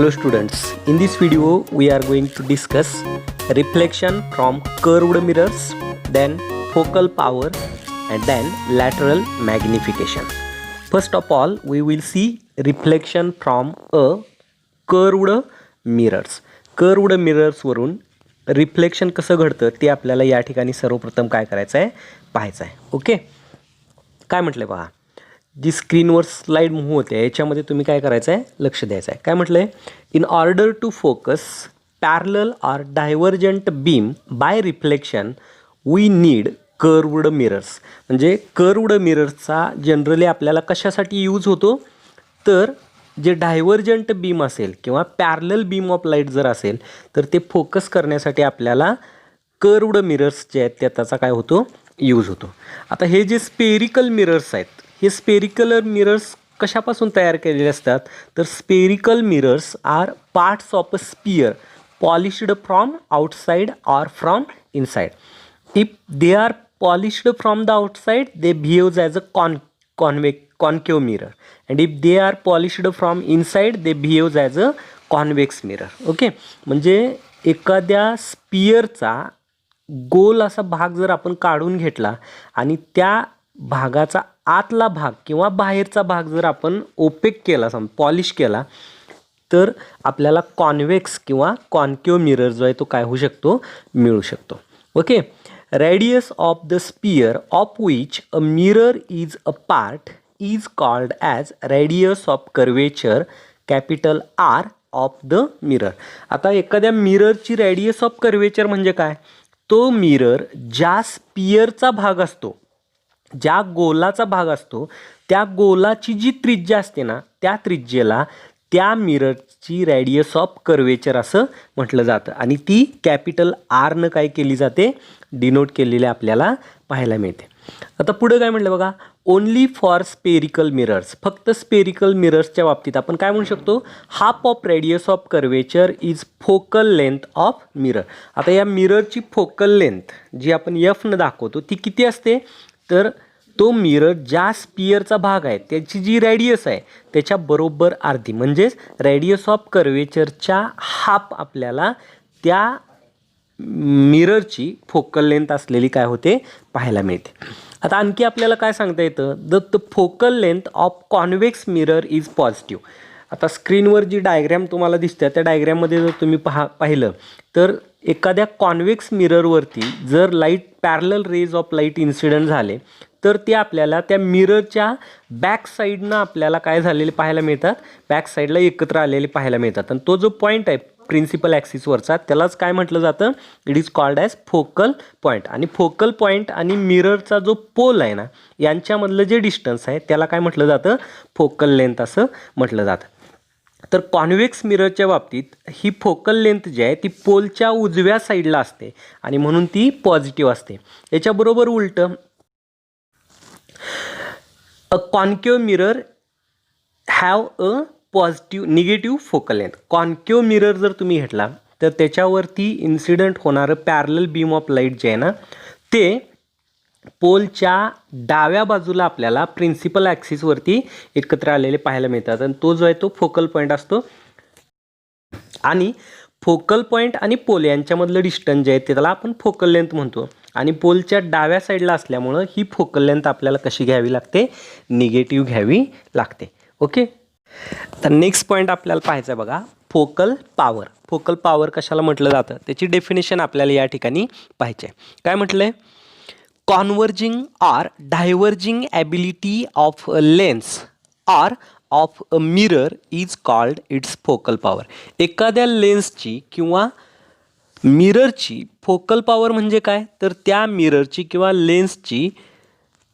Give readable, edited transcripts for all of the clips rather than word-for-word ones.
Hello students, in this video we are going to discuss reflection from curved mirrors, then focal power and then lateral magnification. First of all, we will see reflection from a curved mirrors. Curved mirrors वरून reflection कसं घडतं ते आपल्याला या ठिकाणी सर्वप्रथम काय करायचं आहे पाहायचं आहे. ओके, काय म्हटलं पहा, जी स्क्रीनवर स्लाइड मूव्ह होते याच्यामध्ये तुम्ही काय करायचं आहे लक्ष द्यायचं आहे. काय म्हटलं आहे, in order to focus parallel or divergent beam by reflection we need curved mirrors. म्हणजे कर्व्ड मिरर्सचा जनरली आपल्याला कशासाठी यूज होतो, तर जे डायव्हर्जंट बीम असेल किंवा पॅरलल बीम ऑफ लाईट जर असेल तर ते फोकस करण्यासाठी आपल्याला कर्व्ड मिरर्स जे आहेत त्याचा काय होतो यूज होतो. आता हे जे स्पेरिकल मिरर्स आहेत, हे स्पेरिकल मिरर्स कशापासून तयार केलेले असतात, तर spherical mirrors are parts of a sphere polished from outside or from inside. If they are polished from the outside they behaves as a concave mirror, and if they are polished from inside they behaves as a convex mirror. Okay, म्हणजे एखाद्या स्पियरचा गोल असा भाग जर आपण काढून घेतला आणि त्या भागाचा आतला भाग किंवा बाहेरचा भाग जर आपण ओपेक केला, पॉलिश केला, तर आपल्याला कॉन्वेक्स किंवा कॉन्केव मिरर जो आहे तो काय होऊ शकतो मिळू शकतो. Okay, radius of the sphere of which a mirror is a part is called as radius of curvature capital R of the mirror. आता एखाद्या मिररची रेडियस ऑफ कर्वेचर म्हणजे काय, तो मिरर ज्या स्पियरचा भाग असतो, ज्या गोलाचा भाग असतो, त्या गोलाची जी त्रिज्या असते ना, त्या त्रिज्येला त्या मिररची रेडियस ऑफ कर्वेचर असं म्हटलं जातं आणि ती कॅपिटल आरनं काय केली जाते डिनोट केलेले आपल्याला पाहायला मिळते. आता पुढे काय म्हटलं बघा, ओनली फॉर स्पेरिकल मिरर्स. फक्त स्पेरिकल मिरर्सच्या बाबतीत आपण काय म्हणू शकतो, half of radius of curvature is focal length of mirror. आता या मिररची फोकल लेंथ जी आपण एफनं दाखवतो ती किती असते, तर तो मिरर ज्या स्पियरचा भाग आहे त्याची जी रेडियस आहे त्याच्या बरोबर अर्धी, म्हणजेच रेडियस ऑफ कर्वेचरच्या हाफ आपल्याला त्या मिररची फोकल लेंथ असलेली काय होते पाहायला मिळते. आता आणखी आपल्याला काय सांगता येतं, the focal length of convex mirror is positive. आता स्क्रीनवर जी डायग्रॅम तुम्हाला दिसते त्या डायग्रॅममध्ये जर तुम्ही पाहिलं तर एखाद्या कॉन्वेक्स मिररवरती जर light parallel rays of light incident झाले तर ते आपल्याला त्या मिररच्या बॅक साईडनं आपल्याला काय झालेले पाहायला मिळतात, बॅक साईडला एकत्र आलेले पाहायला मिळतात. आणि तो जो पॉईंट आहे प्रिन्सिपल ॲक्सिसवरचा त्यालाच काय म्हटलं जातं, it is called as focal point. आणि फोकल पॉईंट आणि मिररचा जो पोल आहे ना यांच्यामधलं जे डिस्टन्स आहे त्याला काय म्हटलं जातं, फोकल लेंथ असं म्हटलं जातं. तर कॉन्वेक्स मिररच्या बाबतीत ही फोकल लेंथ जी आहे ती पोलच्या उजव्या साईडला असते आणि म्हणून ती पॉझिटिव्ह असते. याच्याबरोबर उलटं a concave mirror have a positive negative focal length. Concave mirror जर तुम्ही घेतला तर त्याच्यावरती इन्सिडंट होणारं पॅरलल बीम ऑफ लाईट जे आहे ना ते पोलच्या डाव्या बाजूला आपल्याला प्रिन्सिपल ॲक्सिसवरती एकत्र आलेले पाहायला मिळतात आणि तो जो आहे तो फोकल पॉईंट असतो. आणि फोकल पॉईंट आणि पोल यांच्यामधलं डिस्टन्स जे आहे त्याला आपण फोकल लेंथ म्हणतो आणि पोलच्या डाव्या साईडला असल्यामुळं ही फोकल लेंथ आपल्याला कशी घ्यावी लागते, निगेटिव्ह घ्यावी लागते. ओके, तर नेक्स्ट पॉईंट आपल्याला पाहायचं आहे बघा, फोकल पॉवर. फोकल पॉवर कशाला म्हटलं जातं त्याची डेफिनेशन आपल्याला या ठिकाणी पाहायची आहे. काय म्हटलं आहे, converging or diverging ability of a lens or of a mirror is called its focal power. एखाद्या लेन्सची किंवा मिररची फोकल पॉवर म्हणजे काय, तर त्या मिररची किंवा लेन्सची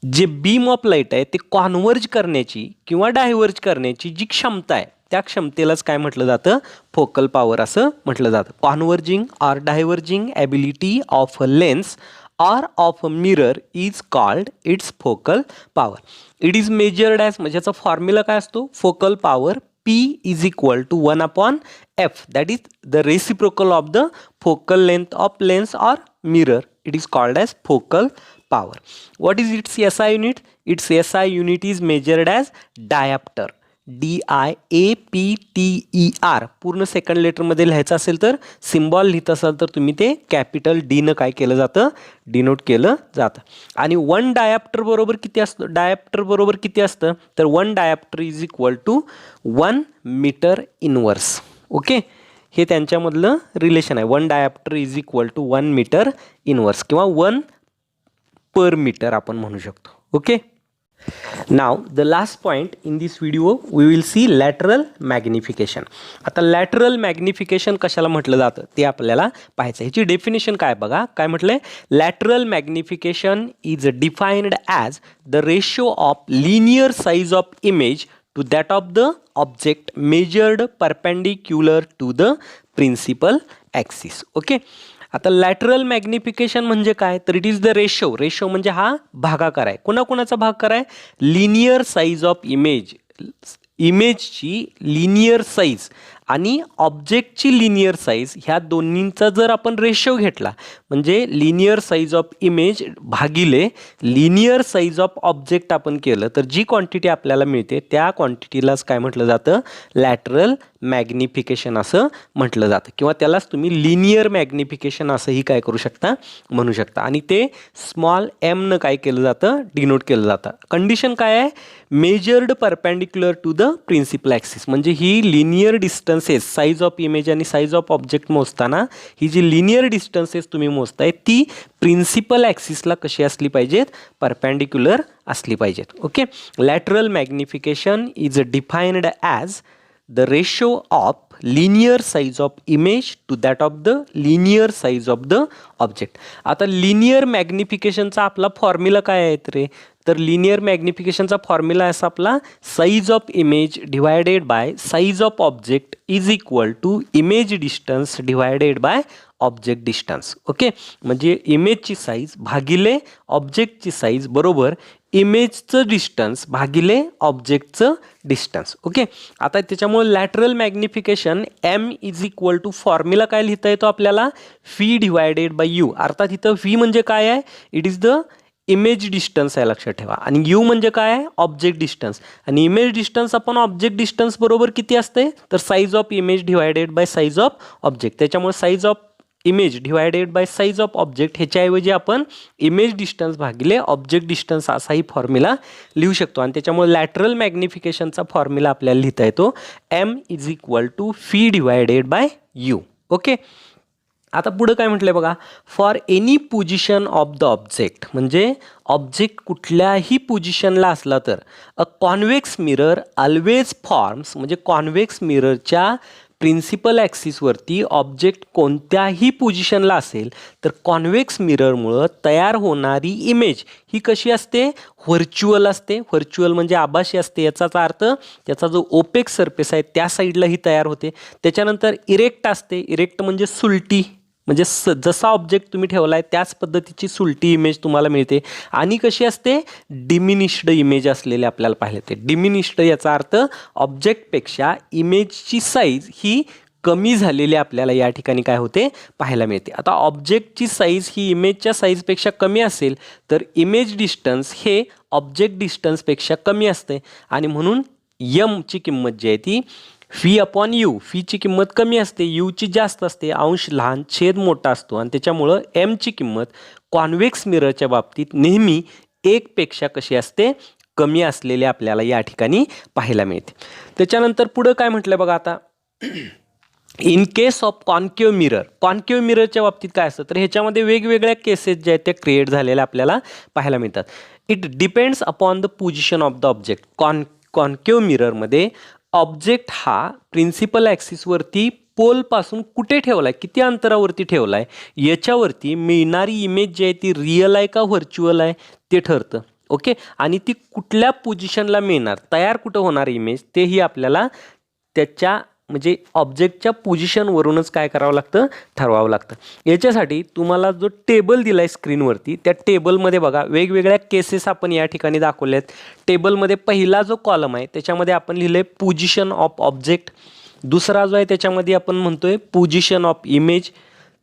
जे बीम ऑफ लाईट आहे ते कॉन्व्हर्ज करण्याची किंवा डायव्हर्ज करण्याची जी क्षमता आहे त्या क्षमतेलाच काय म्हटलं जातं, फोकल पॉवर असं म्हटलं जातं. Converging or diverging ability of a lens or of a mirror is called its focal power. It is measured as, म्हणजे याचा फॉर्म्युला काय असतो, focal power P is equal to 1/f, that is the reciprocal of the focal length of lens or mirror. It is called as focal power. What is its SI unit? Its SI unit is measured as diopter. DIAPTER पूर्ण second लेटरमध्ये लिहायचं असेल तर symbol लिहित असाल तर तुम्ही ते capital डीनं काय केलं जातं, डिनोट केलं जातं. आणि 1 डायप्टर बरोबर किती असतं, डायप्टर बरोबर किती असतं तर 1 dioptre is equal to 1 metre inverse. Okay, हे त्यांच्यामधलं रिलेशन आहे. 1 dioptre is equal to 1 metre inverse किंवा 1 पर मीटर आपण म्हणू शकतो. Okay, now the last point in this video we will see lateral magnification. आता लॅटरल मॅग्निफिकेशन कशाला म्हटलं जातं ते आपल्याला पाहायचं. ह्याची डेफिनेशन काय बघा, काय म्हटलंय, lateral magnification is defined as the ratio of linear size of image to that of the object measured perpendicular to the principal axis. Okay, आता लॅटरल मॅग्निफिकेशन म्हणजे काय तर it is the ratio. Ratio म्हणजे हा भागाकार आहे. कोणाकोणाचा भागाकार आहे, लिनियर साईज ऑफ इमेज, इमेजची लिनियर साईज आणि ऑब्जेक्टची लिनियर साईज ह्या दोन्हींचा जर आपण रेशो घेतला म्हणजे लिनियर साईज ऑफ इमेज भागिले लिनियर साईज ऑफ ऑब्जेक्ट आपण केलं तर जी क्वांटिटी आपल्याला मिळते त्या क्वांटिटीलाच काय म्हटलं जातं, लॅटरल मॅग्निफिकेशन असं म्हटलं जातं किंवा त्यालाच तुम्ही लिनियर मॅग्निफिकेशन असंही काय करू शकता, म्हणू शकता. आणि ते स्मॉल एमनं काय केलं जातं, डिनोट केलं जातं. कंडिशन काय आहे, measured perpendicular to the principal axis, म्हणजे ही linear distances size of image आणि साईज ऑफ ऑब्जेक्ट मोजताना ही जी लिनियर डिस्टन्सेस तुम्ही मोजताय ती प्रिन्सिपल ॲक्सिसला कशी असली पाहिजेत, परपेंडिक्युलर असली पाहिजेत. Okay, lateral magnification is defined as the ratio of linear size of image to that of the linear size of the object. आता लिनियर मॅग्निफिकेशनचा आपला फॉर्म्युला काय आहे रे, तर लिनियर मॅग्निफिकेशनचा फॉर्म्युला असा आपला size of image divided by size of object is equal to image distance divided by object distance. Okay, म्हणजे इमेजची size भागिले ऑब्जेक्टची साईज बरोबर इमेजचं डिस्टन्स भागिले ऑब्जेक्टचं डिस्टन्स. ओके, आता त्याच्यामुळे lateral magnification M is equal to formula काय लिहिता येतो आपल्याला, व्ही डिवायडेड बाय यू. अर्थात इथं व्ही म्हणजे काय आहे, it is the image distance आहे लक्षात ठेवा, आणि यू म्हणजे काय आहे, ऑब्जेक्ट डिस्टन्स. आणि इमेज डिस्टन्स आपण ऑब्जेक्ट डिस्टन्स बरोबर किती असते तर size of image divided by size of object. त्याच्यामुळे size of image divided by size of object ह्याच्याऐवजी आपण इमेज डिस्टन्स भागिले ऑब्जेक्ट डिस्टन्स असाही फॉर्म्युला लिहू शकतो. आणि त्याच्यामुळे लॅटरल मॅग्निफिकेशनचा फॉर्म्युला आपल्याला लिहिता येतो M is equal to V divided by U. Okay, आता पुढं काय म्हटलंय बघा, for any position of the object, म्हणजे ऑब्जेक्ट कुठल्याही पोझिशनला असला तर a convex mirror always forms, म्हणजे कॉन्व्हेक्स मिररच्या प्रिन्सिपल ॲक्सिसवरती ऑब्जेक्ट कोणत्याही पोझिशनला असेल तर कॉन्व्हेक्स मिररमुळं तयार होणारी इमेज ही कशी असते, व्हर्च्युअल असते. व्हर्च्युअल म्हणजे आभासी असते, याचाच अर्थ त्याचा जो ओपेक सरफेस आहे त्या साईडला ही तयार होते. त्याच्यानंतर इरेक्ट असते, इरेक्ट म्हणजे सुलटी, म्हणजे जसा ऑब्जेक्ट तुम्ही ठेवला आहे त्याच पद्धतीची सुलटी इमेज तुम्हाला मिळते. आणि कशी असते, डिमिनिश्ड इमेज असलेले आपल्याला पाहिले ते. डिमिनिश्ड याचा अर्थ ऑब्जेक्टपेक्षा इमेजची साईज ही कमी झालेली आपल्याला या ठिकाणी काय होते, पाहायला मिळते. आता ऑब्जेक्टची साईज ही इमेजच्या साईजपेक्षा कमी असेल तर इमेज डिस्टन्स हे ऑब्जेक्ट डिस्टन्सपेक्षा कमी असते आणि म्हणून यमची किंमत जी आहे ती व्ही अपॉन यू, व्हीची किंमत कमी असते, यूची जास्त असते, अंश लहान छेद मोठा असतो आणि त्याच्यामुळं एमची किंमत कॉन्व्हेक्स मिररच्या बाबतीत नेहमी 1 पेक्षा कशी असते, कमी असलेले आपल्याला या ठिकाणी पाहायला मिळते. त्याच्यानंतर पुढं काय म्हटलं बघा, आता in case of concave mirror, concave मिररच्या बाबतीत काय असतं तर ह्याच्यामध्ये वेगवेगळ्या केसेस ज्या आहेत त्या क्रिएट झालेल्या आपल्याला पाहायला मिळतात. It depends upon the position of the object. Concave मिररमध्ये ऑब्जेक्ट हा प्रिन्सिपल ॲक्सिसवरती पोलपासून कुठे ठेवला आहे, किती अंतरावरती ठेवला आहे याच्यावरती मिळणारी इमेज जी आहे ती रिअल आहे का व्हर्च्युअल आहे ते ठरतं. ओके, आणि ती कुठल्या पोझिशनला मिळणार, तयार कुठं होणार इमेज तेही आपल्याला त्याच्या म्हणजे ऑब्जेक्टच्या पोझिशनवरूनच काय करावं लागतं, ठरवावं लागतं. याच्यासाठी तुम्हाला जो टेबल दिला आहे स्क्रीनवरती त्या टेबलमध्ये बघा वेगवेगळ्या केसेस आपण या ठिकाणी दाखवल्या आहेत. टेबलमध्ये पहिला जो कॉलम आहे त्याच्यामध्ये आपण लिहिलं आहे पोझिशन ऑफ ऑब्जेक्ट, दुसरा जो आहे त्याच्यामध्ये आपण म्हणतोय पोझिशन ऑफ इमेज,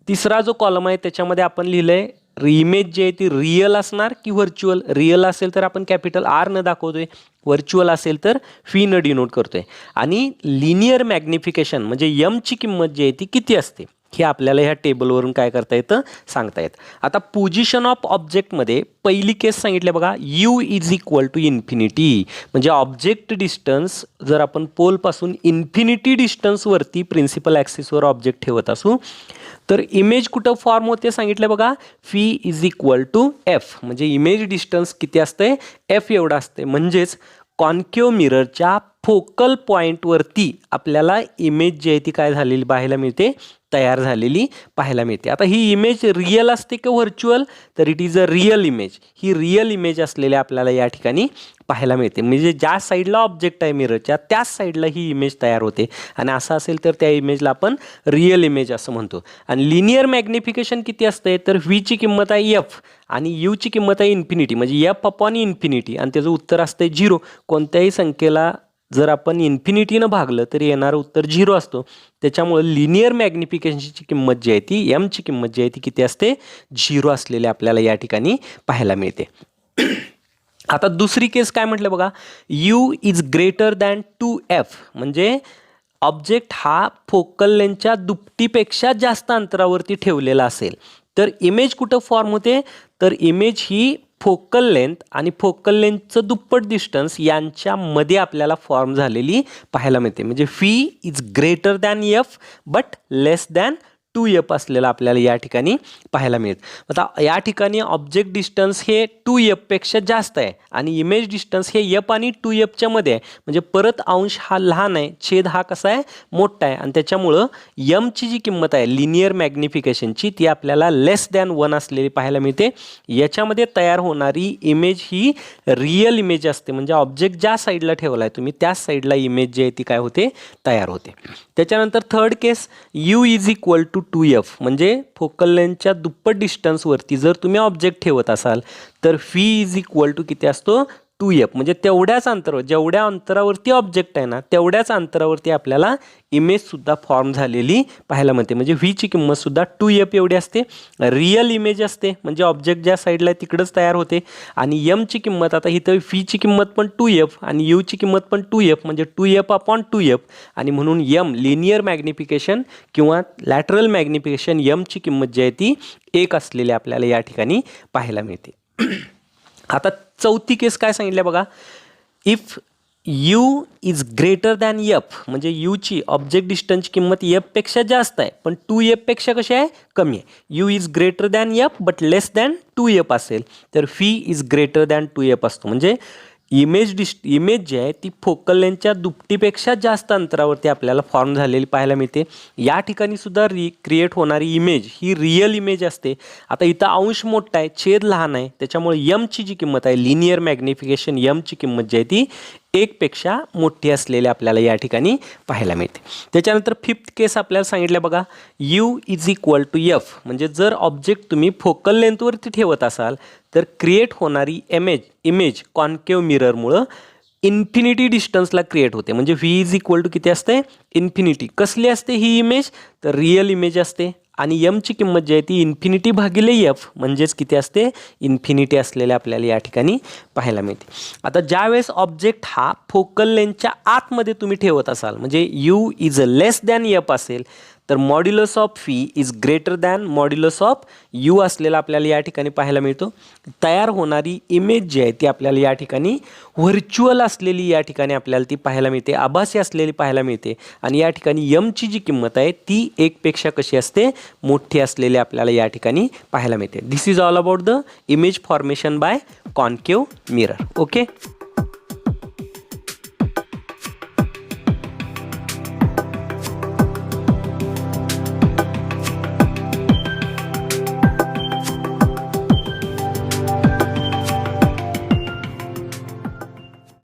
तिसरा जो कॉलम आहे त्याच्यामध्ये आपण लिहिलं आहे इमेज जी आहे ती रिअल असणार की व्हर्च्युअल. रिअल असेल तर आपण कॅपिटल आर न दाखवतोय, व्हर्च्युअल असेल तर फी न डिनोट करतोय. आणि लिनियर मॅग्निफिकेशन म्हणजे यमची किंमत जी आहे ती किती असते हे आपल्याला ह्या टेबलवरून काय करता येतं सांगता येतं. आता पोझिशन ऑफ ऑब्जेक्टमध्ये पहिली केस सांगितली बघा, U is equal to infinity. म्हणजे ऑब्जेक्ट डिस्टन्स जर आपण पोलपासून इन्फिनिटी डिस्टन्सवरती प्रिन्सिपल ॲक्सिसवर ऑब्जेक्ट ठेवत असू तर इमेज कुठं फॉर्म होते सांगितलं बघा, V is equal to F. म्हणजे इमेज डिस्टन्स किती असते, एफ एवढं असते. म्हणजेच कॉन्केव मिररच्या फोकल पॉईंटवरती आपल्याला इमेज जी आहे ती काय झालेली पाहायला मिळते, तयार झालेली पाहायला मिळते. आता ही इमेज रिअल असते की व्हर्च्युअल, तर it is a real image. He real image असलेली आपल्याला या ठिकाणी पाहायला मिळते. म्हणजे ज्या साईडला ऑब्जेक्ट आहे मिररच्या त्याच साईडला ही इमेज तयार होते. आणि असं असेल तर त्या इमेजला आपण रिअल इमेज असं म्हणतो. आणि लिनियर मॅग्निफिकेशन किती असते तर व्हीची किंमत आहे एफ आणि यूची किंमत आहे इन्फिनिटी. म्हणजे एफ अपॉन इन्फिनिटी आणि त्याचं उत्तर असते 0. कोणत्याही संख्येला जर आपण इन्फिनिटीनं भागलं तर येणारं उत्तर 0 असतो. त्याच्यामुळे लिनियर मॅग्निफिकेशनची किंमत जी आहे ती एमची किंमत जी आहे ती किती असते, 0 असलेली आपल्याला या ठिकाणी पाहायला मिळते. आता दुसरी केस काय म्हटलं बघा, U is greater than 2f. म्हणजे ऑब्जेक्ट हा फोकल लेंथच्या दुपटीपेक्षा जास्त अंतरावरती ठेवलेला असेल तर इमेज कुठं फॉर्म होते, तर इमेज ही फोकल लेंथ आणि फोकल लेंथचं दुप्पट डिस्टन्स यांच्यामध्ये आपल्याला फॉर्म झालेली पाहायला मिळते. म्हणजे fee is greater than F but less than 2f असलेला आपल्याला या ठिकाणी पाहायला मिळतं. आता या ठिकाणी ऑब्जेक्ट डिस्टन्स हे 2f पेक्षा जास्त आहे आणि इमेज डिस्टन्स हे f आणि 2f च्या मध्ये आहे. म्हणजे परत अंश हा लहान आहे, छेद हा कसा आहे मोठा आहे आणि त्याच्यामुळं यमची जी किंमत आहे लिनियर मॅग्निफिकेशनची ती आपल्याला लेस दॅन 1 असलेली पाहायला मिळते. याच्यामध्ये तयार होणारी इमेज ही रिअल इमेज असते. म्हणजे ऑब्जेक्ट ज्या साईडला ठेवला आहे तुम्ही त्याच साईडला इमेज जी आहे ती काय होते, तयार होते. त्याच्यानंतर third case, U is equal to 2f. म्हणजे फोकल लेंथच्या दुप्पट डिस्टन्सवरती जर तुम्ही ऑब्जेक्ट ठेवत असाल तर फी इज इक्वल टू किती असतो, 2f. म्हणजे तेवढ्याच अंतरावर, जेवढ्या अंतरावरती ऑब्जेक्ट आहे ना तेवढ्याच अंतरावरती आपल्याला इमेजसुद्धा फॉर्म झालेली पाहायला मिळते. म्हणजे व्हीची किंमतसुद्धा 2f एवढी असते. रिअल इमेज असते म्हणजे ऑब्जेक्ट ज्या साईडला आहे तिकडंच तयार होते. आणि यमची किंमत, आता इथं फीची किंमत पण 2f आणि यूची किंमत पण 2f म्हणजे 2f अपॉन 2f. आणि म्हणून यम लिनियर मॅग्निफिकेशन किंवा लॅटरल मॅग्निफिकेशन यमची किंमत जी आहे ती 1 असलेली आपल्याला या ठिकाणी पाहायला मिळते. आता चौथी केस काय सांगितलं बघा, if you is greater than F. म्हणजे यूची ऑब्जेक्ट डिस्टन्सची किंमत एफ पेक्षा जास्त आहे पण 2f पेक्षा कशी आहे, कमी आहे. You is greater than F but less than 2f असेल तर fee is greater than 2f असतो. म्हणजे इमेज जी आहे ती फोकल लेंथच्या दुपटीपेक्षा जास्त अंतरावरती आपल्याला फॉर्म झालेली पाहायला मिळते. या ठिकाणी सुद्धा क्रिएट होणारी इमेज ही रिअल इमेज असते. आता इथं अंश मोठा आहे, छेद लहान आहे, त्याच्यामुळे यमची जी किंमत आहे लिनियर मॅग्निफिकेशन यमची किंमत जी आहे ती 1 पेक्षा मोठी असलेली आपल्याला या ठिकाणी पाहायला मिळते. त्याच्यानंतर फिफ्थ केस आपल्याला सांगितलं बघा, U is equal to F. म्हणजे जर ऑब्जेक्ट तुम्ही फोकल लेंथवरती ठेवत असाल तर क्रिएट होणारी इमेज कॉन्केव मिररमुळं इन्फिनिटी डिस्टन्सला क्रिएट होते. म्हणजे व्ही इज इक्वल टू किती असते, इन्फिनिटी. कसली असते ही इमेज, तर रिअल इमेज असते. आणि यमची किंमत जी आहे ती इन्फिनिटी भागिले एफ म्हणजेच किती असते, इन्फिनिटी असलेले आपल्याला या ठिकाणी पाहायला मिळते. आता ज्यावेळेस ऑब्जेक्ट हा फोकल लेंथच्या आतमध्ये तुम्ही ठेवत असाल म्हणजे you is a less than F असेल तर modulus of fee is greater than modulus of you असलेला आपल्याला या ठिकाणी पाहायला मिळतो. तयार होणारी इमेज जी आहे ती आपल्याला या ठिकाणी व्हर्च्युअल असलेली या ठिकाणी आपल्याला ती पाहायला मिळते, आभासी असलेली पाहायला मिळते. आणि या ठिकाणी यमची जी किंमत आहे ती 1 पेक्षा कशी असते, मोठी असलेली आपल्याला या ठिकाणी पाहायला मिळते. This is all about the image formation by concave mirror. Okay.